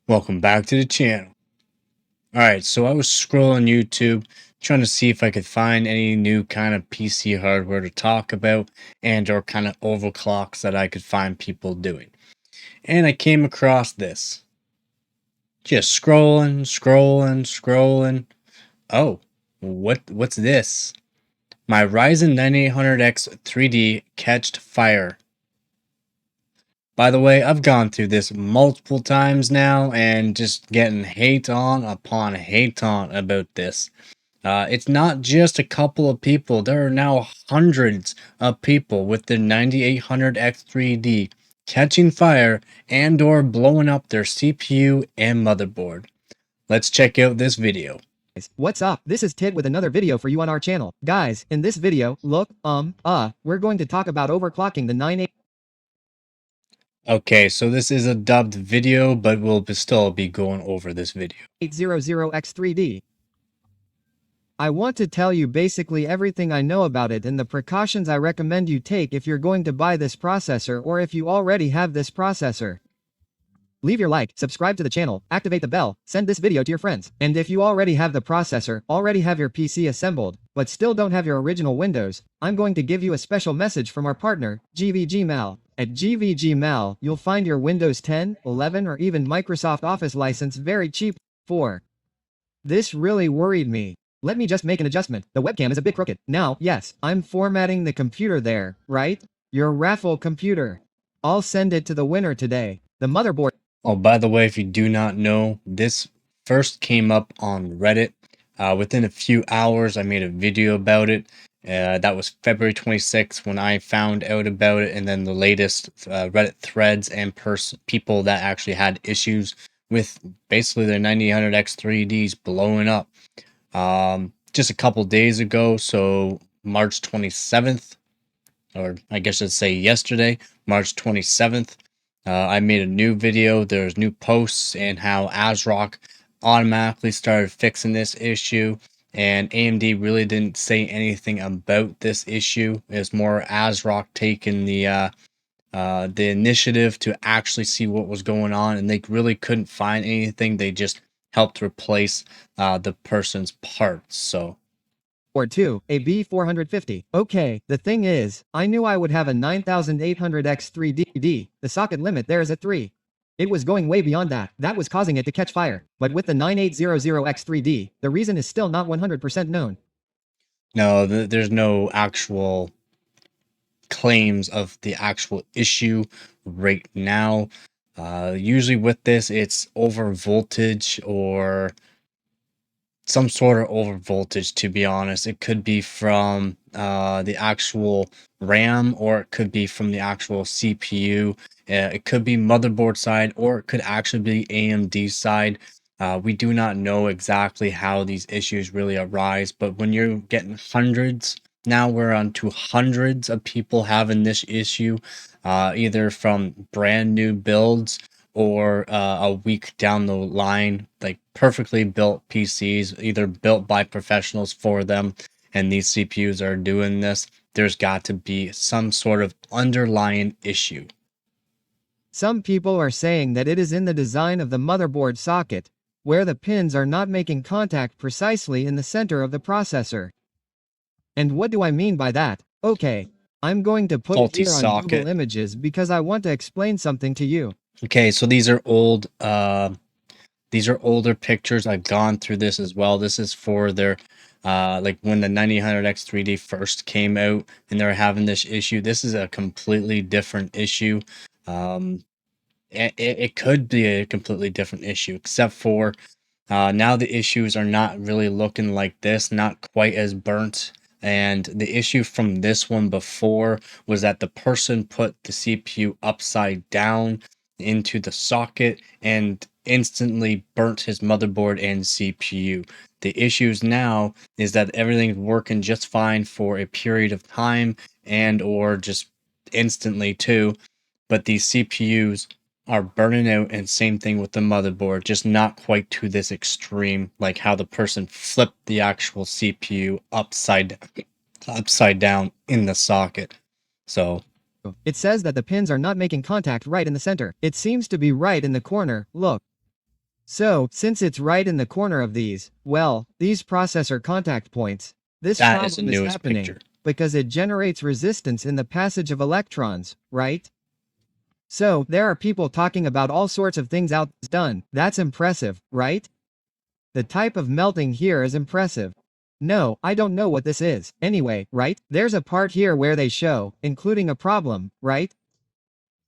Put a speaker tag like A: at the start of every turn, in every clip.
A: Welcome back to the channel. Alright, so I was scrolling YouTube trying to see if I could find any new kind of PC hardware to talk about and or kind of overclocks that I could find people doing. And I came across this. Just scrolling. Oh, what's this? My Ryzen 9800X 3D catched fire. By the way, I've gone through this multiple times now and just getting hate on upon hate on about this. It's not just a couple of people. There are now hundreds of people with their 9800X3D catching fire and or blowing up their CPU and motherboard. Let's check out this video.
B: What's up? This is Tid with another video for you on our channel. Guys, in this video, we're going to talk about overclocking the 9800X.
A: Okay, so this is a dubbed video, but we'll still be going over this video.
B: 3D. I want to tell you basically everything I know about it and the precautions I recommend you take if you're going to buy this processor or if you already have this processor. Leave your like, subscribe to the channel, activate the bell, send this video to your friends. And if you already have the processor, already have your PC assembled, but still don't have your original Windows, I'm going to give you a special message from our partner, GVGMal. At GVGMal, you'll find your Windows 10, 11 or even Microsoft Office license very cheap. 4. This really worried me. Let me just make an adjustment. The webcam is a bit crooked. Now, yes, I'm formatting the computer there, right? Your raffle computer. I'll send it to the winner today. The motherboard.
A: Oh, by the way, if you do not know, this first came up on Reddit. Within a few hours, I made a video about it. That was February 26th when I found out about it, and then the latest Reddit threads and people that actually had issues with basically their 9800X3Ds blowing up. Just a couple days ago, so March 27th, or I guess I'd say yesterday, March 27th, I made a new video. There's new posts and how ASRock automatically started fixing this issue, and AMD really didn't say anything about this issue. It's more ASRock taking the initiative to actually see what was going on, and they really couldn't find anything. They just helped replace the person's parts. So.
B: Or 2, a B450. Okay, the thing is, I knew I would have a 9800X3D. The socket limit there is at 3. It was going way beyond that. That was causing it to catch fire. But with the 9800X3D, the reason is still not 100% known.
A: No, there's no actual claims of the actual issue right now. Usually with this, it's over voltage or some sort of over voltage, to be honest. It could be from the actual RAM, or it could be from the actual CPU. It could be motherboard side, or it could actually be AMD side. We do not know exactly how these issues really arise, but when you're getting hundreds, now we're on to hundreds of people having this issue, either from brand new builds or a week down the line, like perfectly built PCs, either built by professionals for them, and these CPUs are doing this. There's got to be some sort of underlying issue.
B: Some people are saying that it is in the design of the motherboard socket, where the pins are not making contact precisely in the center of the processor. And what do I mean by that? Okay, I'm going to put it here on Google Images because I want to explain something to you.
A: Okay, so these are old, these are older pictures. I've gone through this as well. This is for their, like when the 9800X3D first came out and they were having this issue. This is a completely different issue. It could be a completely different issue, except for now the issues are not really looking like this, not quite as burnt. And the issue from this one before was that the person put the CPU upside down into the socket and instantly burnt his motherboard and CPU. The issues now is that everything's working just fine for a period of time and or just instantly too, but these CPUs are burning out, and same thing with the motherboard, just not quite to this extreme, like how the person flipped the actual CPU upside down in the socket. So
B: it says that the pins are not making contact right in the center. It seems to be right in the corner. Look. So, since it's right in the corner of these, well, these processor contact points, this
A: That is the
B: problem is
A: newest
B: happening
A: picture.
B: because it generates resistance in the passage of electrons, right? So, there are people talking about all sorts of things out done. That's impressive, right? The type of melting here is impressive. No, I don't know what this is. Anyway, right? There's a part here where they show, including a problem, right?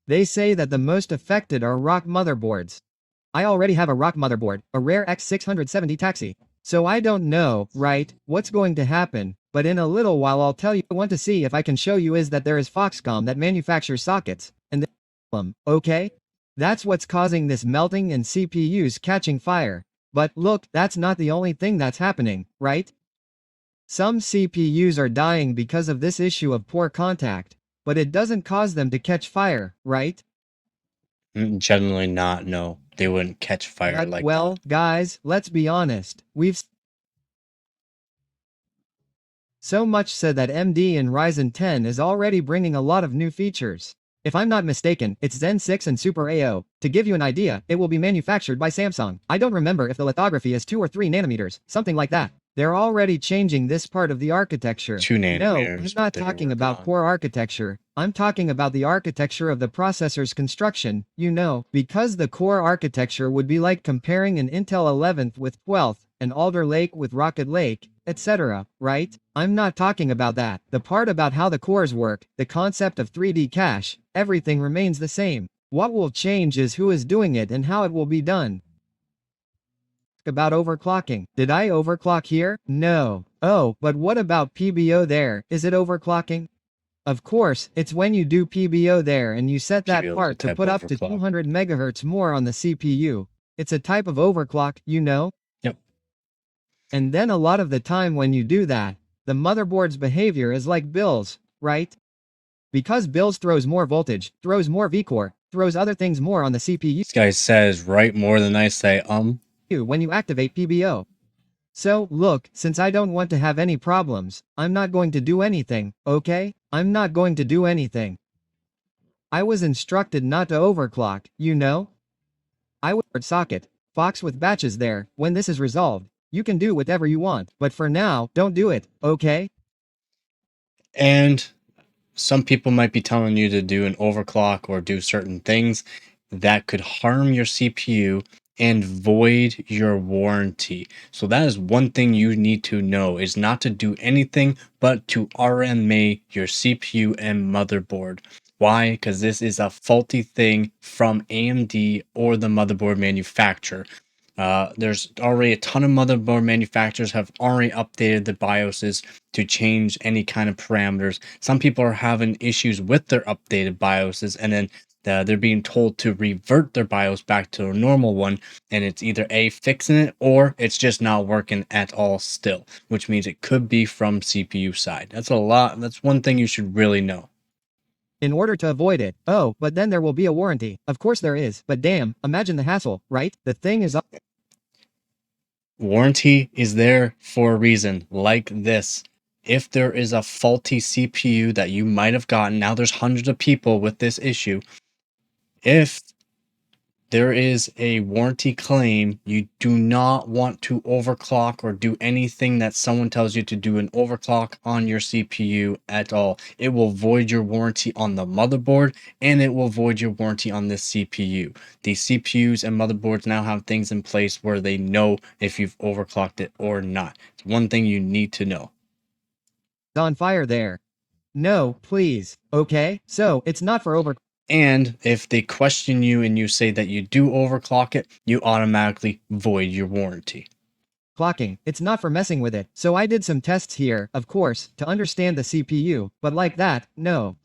B: They say that the most affected are ROC motherboards. I already have a ROC motherboard, a rare X670 Taxi. So I don't know, right, what's going to happen, but in a little while I'll tell you. What I want to see if I can show you is that there is Foxconn that manufactures sockets, and the problem, okay? That's what's causing this melting and CPUs catching fire. But look, that's not the only thing that's happening, right? Some CPUs are dying because of this issue of poor contact, but it doesn't cause them to catch fire, right?
A: Generally not, no. They wouldn't catch fire
B: But,
A: like that.
B: well, guys, let's be honest. We've so much so that AMD and Ryzen 10 is already bringing a lot of new features. If I'm not mistaken, it's Zen 6 and Super AO. To give you an idea, it will be manufactured by Samsung. I don't remember if the lithography is 2 or 3 nanometers, something like that. They're already changing this part of the architecture.
A: 2
B: No, I'm
A: nanometers, what
B: not
A: they're
B: talking
A: working
B: about
A: on.
B: poor architecture. I'm talking about the architecture of the processor's construction, because the core architecture would be like comparing an Intel 11th with 12th, an Alder Lake with Rocket Lake, etc., right? I'm not talking about that. The part about how the cores work, the concept of 3D cache, everything remains the same. What will change is who is doing it and how it will be done. About overclocking. Did I overclock here? No. Oh, but what about PBO there? Is it overclocking? Of course, it's when you do PBO there and you set that
A: PBO is a
B: part to
A: type
B: put
A: of
B: up to
A: overclock.
B: 200 MHz more on the CPU. It's a type of overclock, you know?
A: Yep.
B: And then a lot of the time when you do that, the motherboard's behavior is like Bill's, right? Because Bill's throws more voltage, throws more vcore, throws other things more on the CPU
A: This guy says right more than I say,
B: when you activate PBO. So, look, since I don't want to have any problems, I'm not going to do anything, okay? I'm not going to do anything. I was instructed not to overclock, you know? I would socket, Fox with batches there. When this is resolved, you can do whatever you want, but for now, don't do it, okay?
A: and some people might be telling you to do an overclock or do certain things that could harm your CPU and void your warranty. So that is one thing you need to know, is not to do anything but to RMA your CPU and motherboard. Why? Because this is a faulty thing from AMD or the motherboard manufacturer. There's already a ton of motherboard manufacturers have already updated the BIOSes to change any kind of parameters. Some people are having issues with their updated BIOSes, and then they're being told to revert their BIOS back to a normal one, and it's either A, fixing it, or it's just not working at all still, which means it could be from CPU side. That's a lot. That's one thing you should really know.
B: In order to avoid it. Oh, but then there will be a warranty. Of course there is, but damn, imagine the hassle, right? The thing is
A: Warranty is there for a reason, like this. If there is a faulty CPU that you might have gotten, now there's hundreds of people with this issue. If there is a warranty claim, you do not want to overclock or do anything that someone tells you to do an overclock on your CPU at all. It will void your warranty on the motherboard, and it will void your warranty on this CPU. The CPUs and motherboards now have things in place where they know if you've overclocked it or not. It's one thing you need to know.
B: on fire there. No, please. Okay? So, it's not for
A: And if they question you and you say that you do overclock it, you automatically void your warranty.
B: overclocking. It's not for messing with it. So I did some tests here, of course, to understand the CPU, but like that, no.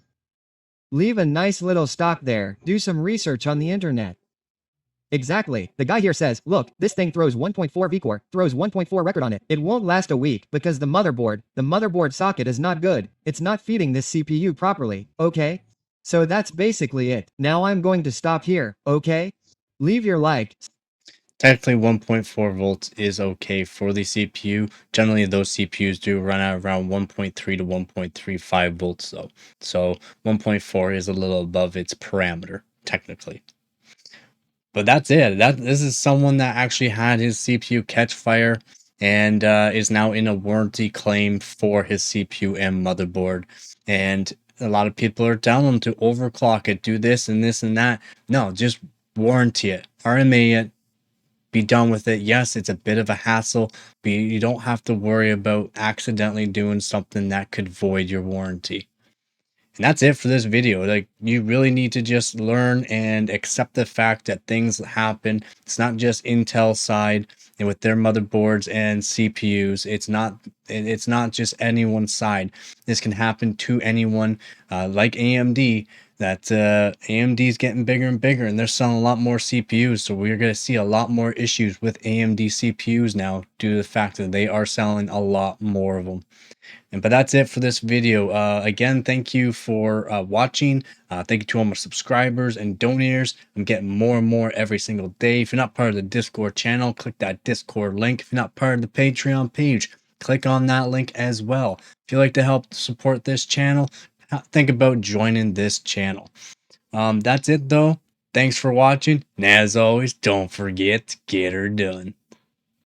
B: Leave a nice little stock there. Do some research on the internet. Exactly. The guy here says, look, this thing throws 1.4 vcore, throws 1.4 record on it. It won't last a week because the motherboard socket is not good. It's not feeding this CPU properly, okay? So that's basically it. Now I'm going to stop here, okay? Leave your like.
A: Technically, 1.4 volts is okay for the CPU. Generally, those CPUs do run at around 1.3 to 1.35 volts, though. So 1.4 is a little above its parameter, technically. But that's it. This is someone that actually had his CPU catch fire and is now in a warranty claim for his CPU and motherboard. And a lot of people are telling him to overclock it, do this and this and that. No, just warranty it, RMA it, be done with it. Yes, it's a bit of a hassle, but you don't have to worry about accidentally doing something that could void your warranty. And that's it for this video. Like, you really need to just learn and accept the fact that things happen. It's not just Intel side and with their motherboards and CPUs. It's not just anyone's side. This can happen to anyone, like AMD. That AMD is getting bigger and bigger, and they're selling a lot more CPUs. So we're going to see a lot more issues with AMD CPUs now due to the fact that they are selling a lot more of them. But that's it for this video. Again, thank you for watching. Thank you to all my subscribers and donors. I'm getting more and more every single day. If you're not part of the Discord channel, click that Discord link. If you're not part of the Patreon page, click on that link as well. If you'd like to help support this channel, think about joining this channel. That's it though. Thanks for watching. And as always, don't forget to get her done.